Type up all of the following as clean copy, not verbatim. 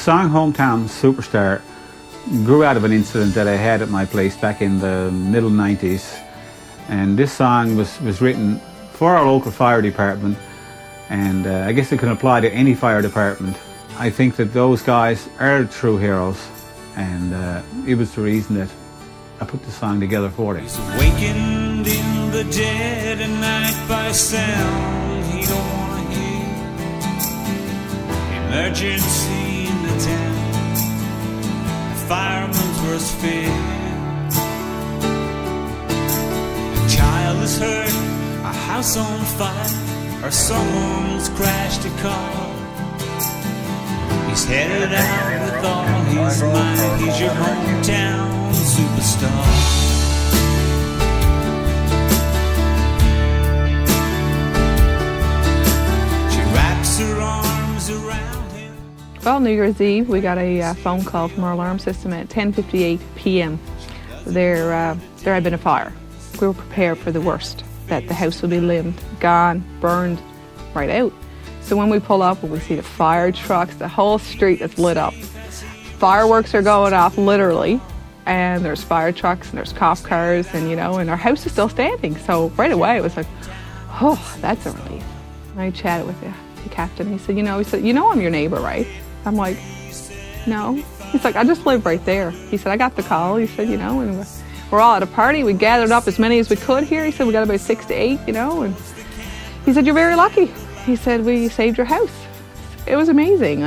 song Hometown Superstar grew out of an incident that I had at my place back in the middle 90s. And this song was written for our local fire department, and I guess it can apply to any fire department. I think that those guys are true heroes, and it was the reason that I put the song together for them. He's awakened in the dead of night by a sound he don't want to hear. Emergency in the town, the fireman's worst fear. A child is hurt, a house on fire, or someone's crashed a car. He's headed out with all his might. He's your hometown superstar. She wraps her arms around him. Well, New Year's Eve, we got a phone call from our alarm system at 10:58 p.m. There had been a fire. We were prepared for the worst, that the house would be limbed, gone, burned right out. So when we pull up and we see the fire trucks, the whole street is lit up. Fireworks are going off, literally, and there's fire trucks and there's cop cars, and and our house is still standing. So right away it was like, oh, that's a relief. And I chatted with the captain. He said, I'm your neighbor, right? I'm like, no. He's like, I just live right there. He said, I got the call. He said, and we're all at a party. We gathered up as many as we could here. He said, we got about 6 to 8, and he said, you're very lucky. He said, we saved your house. It was amazing,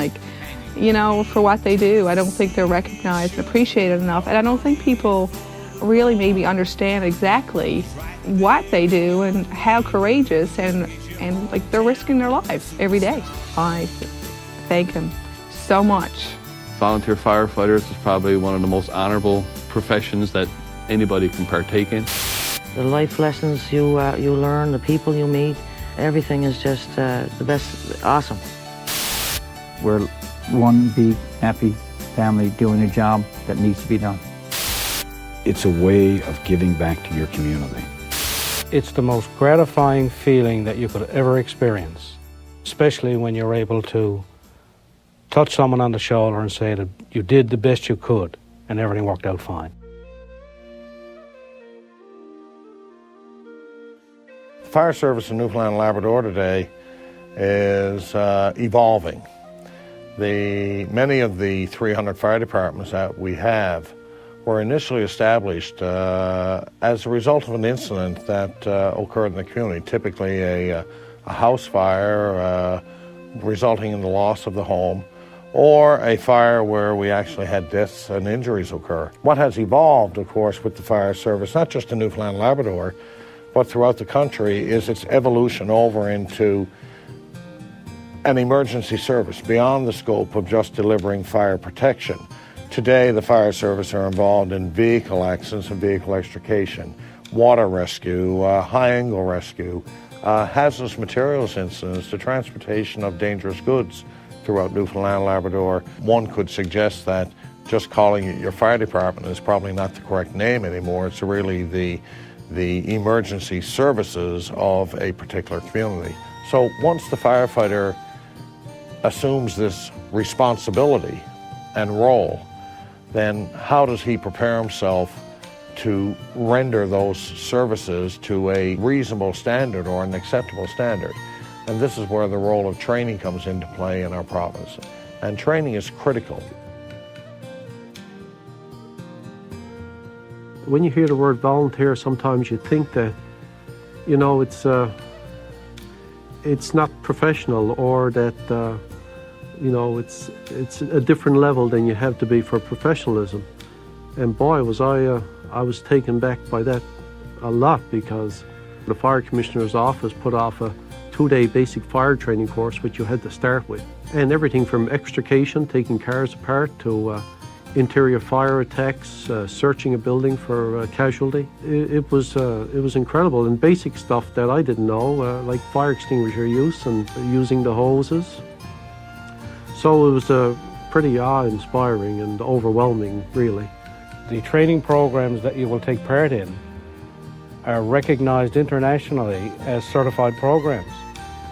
for what they do. I don't think they're recognized and appreciated enough, and I don't think people really maybe understand exactly what they do and how courageous and they're risking their lives every day. I thank them so much. Volunteer firefighters is probably one of the most honorable professions that anybody can partake in. The life lessons you learn, the people you meet, everything is just the best, awesome. We're one big, happy family doing a job that needs to be done. It's a way of giving back to your community. It's the most gratifying feeling that you could ever experience, especially when you're able to touch someone on the shoulder and say that you did the best you could and everything worked out fine. The fire service in Newfoundland and Labrador today is evolving. Many of the 300 fire departments that we have were initially established as a result of an incident that occurred in the community, typically a house fire resulting in the loss of the home, or a fire where we actually had deaths and injuries occur. What has evolved, of course, with the fire service, not just in Newfoundland and Labrador, but throughout the country, is its evolution over into an emergency service beyond the scope of just delivering fire protection. Today, the fire service are involved in vehicle accidents and vehicle extrication, water rescue, high-angle rescue, hazardous materials incidents, the transportation of dangerous goods throughout Newfoundland and Labrador. One could suggest that just calling it your fire department is probably not the correct name anymore. It's really the emergency services of a particular community. So once the firefighter assumes this responsibility and role, then how does he prepare himself to render those services to a reasonable standard or an acceptable standard? And this is where the role of training comes into play in our province. And training is critical. When you hear the word volunteer, sometimes you think that, it's not professional, or that, it's a different level than you have to be for professionalism. And boy, I was taken back by that a lot, because the Fire Commissioner's office put off a 2-day basic fire training course, which you had to start with. And everything from extrication, taking cars apart, to interior fire attacks, searching a building for casualty. It was incredible, and basic stuff that I didn't know, like fire extinguisher use and using the hoses. So it was pretty awe-inspiring and overwhelming, really. The training programs that you will take part in are recognized internationally as certified programs.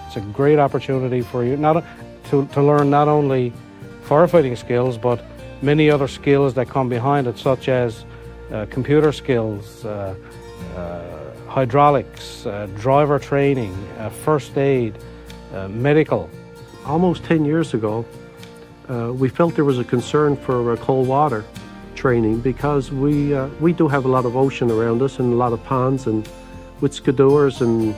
It's a great opportunity for you to learn not only firefighting skills, but many other skills that come behind it, such as computer skills, hydraulics, driver training, first aid, medical. Almost 10 years ago, we felt there was a concern for cold water training because we do have a lot of ocean around us and a lot of ponds, and with skidoors and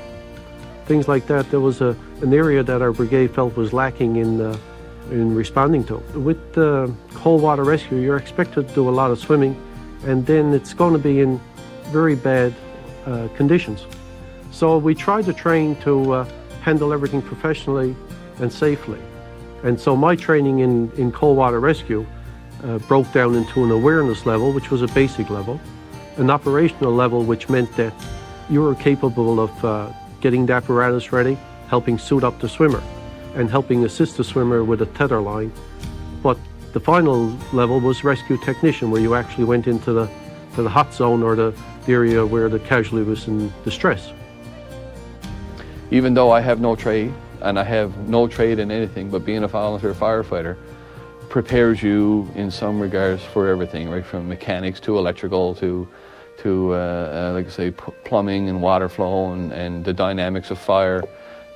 things like that, there was an area that our brigade felt was lacking in responding to. With cold water rescue, you're expected to do a lot of swimming, and then it's going to be in very bad conditions. So we tried to train to handle everything professionally and safely. And so my training in cold water rescue broke down into an awareness level, which was a basic level, an operational level, which meant that you were capable of getting the apparatus ready, helping suit up the swimmer, and helping assist the swimmer with a tether line. But the final level was rescue technician, where you actually went into the hot zone or the area where the casualty was in distress. Even though I have no trade, and I have no trade in anything, but being a volunteer firefighter prepares you in some regards for everything, right from mechanics to electrical to like I say, plumbing and water flow and the dynamics of fire,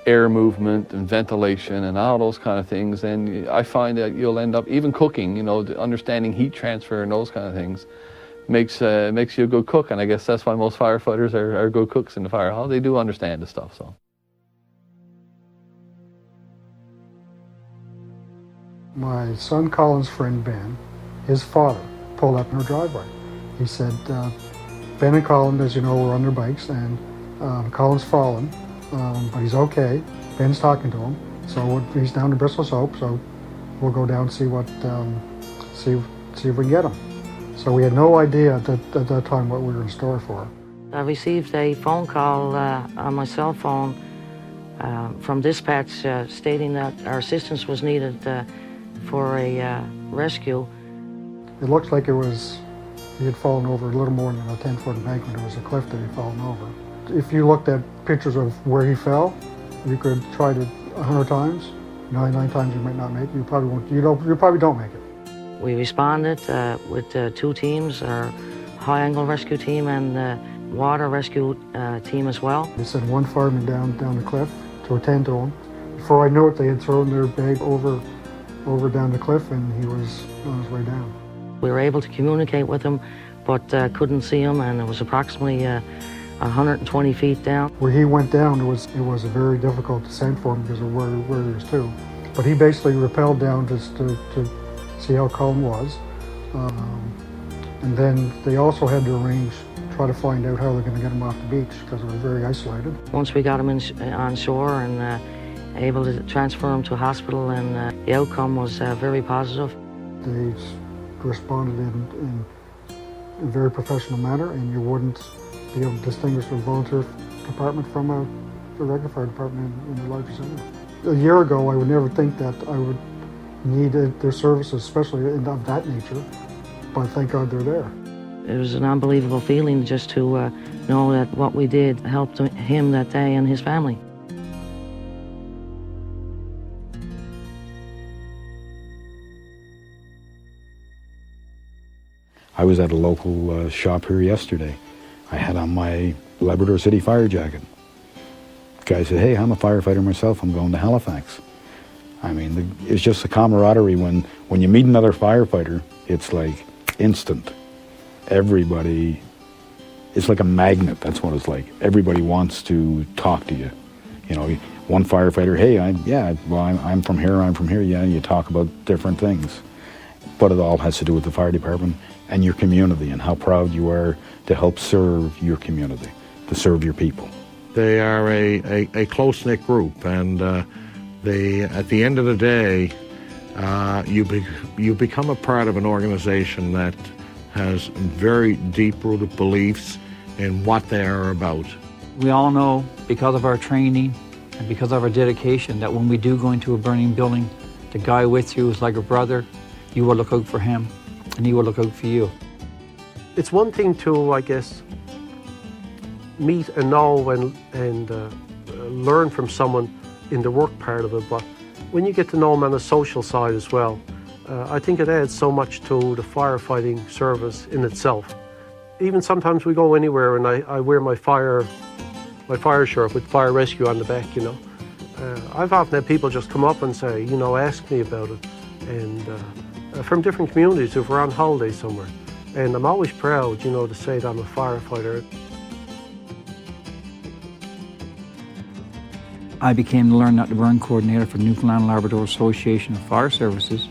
air movement and ventilation and all those kind of things. And I find that you'll end up, even cooking, you know, understanding heat transfer and those kind of things makes you a good cook. And I guess that's why most firefighters are good cooks in the fire hall. They do understand the stuff. So. My son Colin's friend Ben, his father, pulled up in our driveway. He said, Ben and Colin, as you know, were on their bikes, and Colin's fallen, but he's okay. Ben's talking to him, so he's down to Bristol Soap, so we'll go down and see what, see if we can get him. So we had no idea at that time what we were in store for. I received a phone call on my cell phone from dispatch stating that our assistance was needed for a rescue. It looks like he had fallen over a little more than a 10-foot embankment. It was a cliff that he'd fallen over. If you looked at pictures of where he fell, you could try it 100 times. 99 times you might not make it. You probably won't. You probably don't make it. We responded with two teams, our high-angle rescue team and the water rescue team as well. They sent one fireman down the cliff to attend to him. Before I knew it, they had thrown their bag over down the cliff, and he was on his way down. We were able to communicate with him, but couldn't see him, and it was approximately 120 feet down. Where he went down, it was a very difficult descent for him because of where he was to. But he basically rappelled down just to see how Colin was. And then they also had to try to find out how they're going to get him off the beach because they were very isolated. Once we got him on shore and able to transfer him to a hospital, and the outcome was very positive. They responded in a very professional manner, and you wouldn't be able to distinguish a volunteer department from a regular fire department in the larger center. A year ago, I would never think that I would need their services, especially of that nature, but thank God they're there. It was an unbelievable feeling just to know that what we did helped him that day and his family. I was at a local shop here yesterday. I had on my Labrador City fire jacket. The guy said, hey, I'm a firefighter myself, I'm going to Halifax. I mean, it's just a camaraderie. When you meet another firefighter, it's like instant. Everybody, it's like a magnet, that's what it's like. Everybody wants to talk to you. You know, one firefighter, hey, I'm from here, yeah, you talk about different things. But it all has to do with the fire department and your community and how proud you are to help serve your community, to serve your people. They are a close-knit group, and at the end of the day, you become a part of an organization that has very deep-rooted beliefs in what they are about. We all know, because of our training and because of our dedication, that when we do go into a burning building, the guy with you is like a brother. You will look out for him, and he will look out for you. It's one thing to, I guess, meet and know and learn from someone in the work part of it, but when you get to know them on the social side as well, I think it adds so much to the firefighting service in itself. Even sometimes we go anywhere and I wear my fire shirt with fire rescue on the back, you know. I've often had people just come up and say, you know, ask me about it, and from different communities if we're on holiday somewhere. And I'm always proud, you know, to say that I'm a firefighter. I became the Learn Not to Burn coordinator for the Newfoundland and Labrador Association of Fire Services.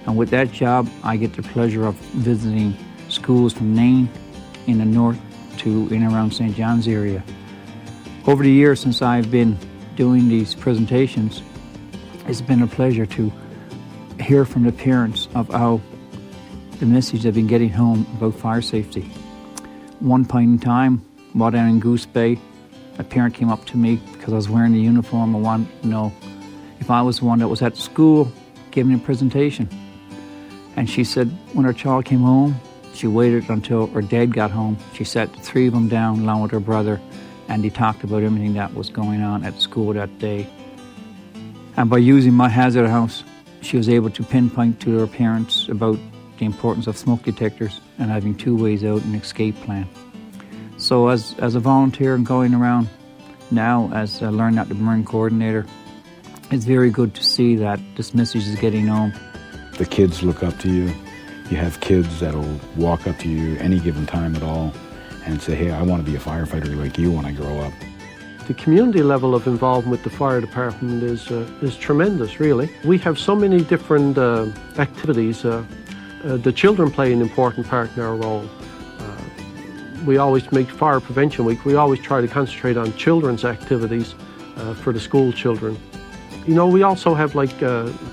And with that job, I get the pleasure of visiting schools from Nain in the north to in around St. John's area. Over the years since I've been doing these presentations, it's been a pleasure to hear from the parents of how the message they've been getting home about fire safety. One point in time, while down in Goose Bay, a parent came up to me because I was wearing the uniform and wanted to know if I was the one that was at the school giving a presentation. And she said when her child came home, she waited until her dad got home. She sat the three of them down along with her brother, and they talked about everything that was going on at school that day. And by using my hazard house, she was able to pinpoint to her parents about the importance of smoke detectors and having 2 ways out and escape plan. So as a volunteer and going around now as a Learn Not to Burn coordinator, it's very good to see that this message is getting home. The kids look up to you. You have kids that'll walk up to you any given time at all and say, hey, I want to be a firefighter like you when I grow up. The community level of involvement with the fire department is tremendous, really. We have so many different activities. The children play an important part in our role. We always make Fire Prevention Week. We always try to concentrate on children's activities for the school children. You know, we also have like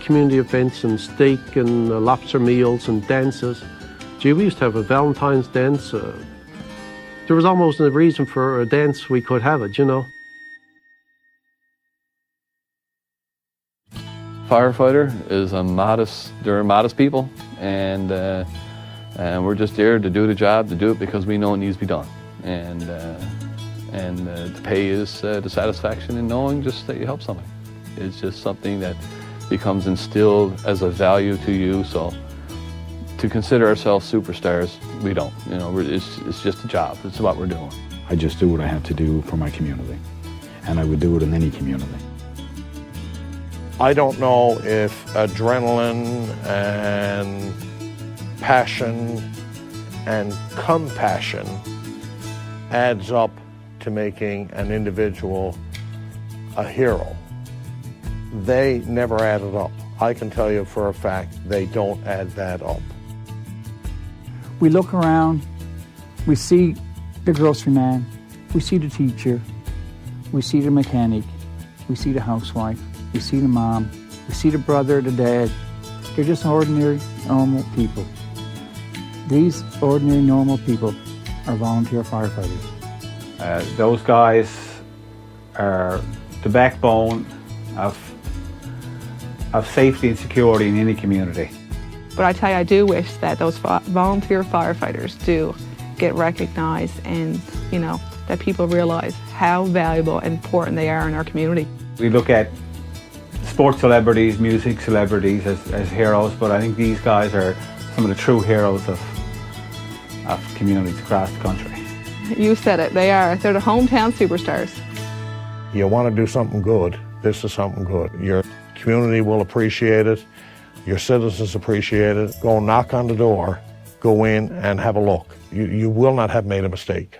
community events and steak and lobster meals and dances. Gee, we used to have a Valentine's dance. There was almost a reason for a dance we could have it, you know. Firefighter is they're modest people, and we're just there to do the job, to do it because we know it needs to be done. And the pay is the satisfaction in knowing just that you help somebody. It's just something that becomes instilled as a value to you. So to consider ourselves superstars, we don't. You know, it's just a job. It's what we're doing. I just do what I have to do for my community, and I would do it in any community. I don't know if adrenaline and passion and compassion adds up to making an individual a hero. They never add it up. I can tell you for a fact they don't add that up. We look around, we see the grocery man, we see the teacher, we see the mechanic, we see the housewife, we see the mom, we see the brother, the dad. They're just ordinary, normal people. These ordinary, normal people are volunteer firefighters. Those guys are the backbone of safety and security in any community. But I tell you, I do wish that those volunteer firefighters do get recognised, and, you know, that people realise how valuable and important they are in our community. We look at sports celebrities, music celebrities as heroes, but I think these guys are some of the true heroes of communities across the country. You said it, they are. They're the hometown superstars. You want to do something good, this is something good. Your community will appreciate it, your citizens appreciate it. Go knock on the door, go in and have a look. You will not have made a mistake.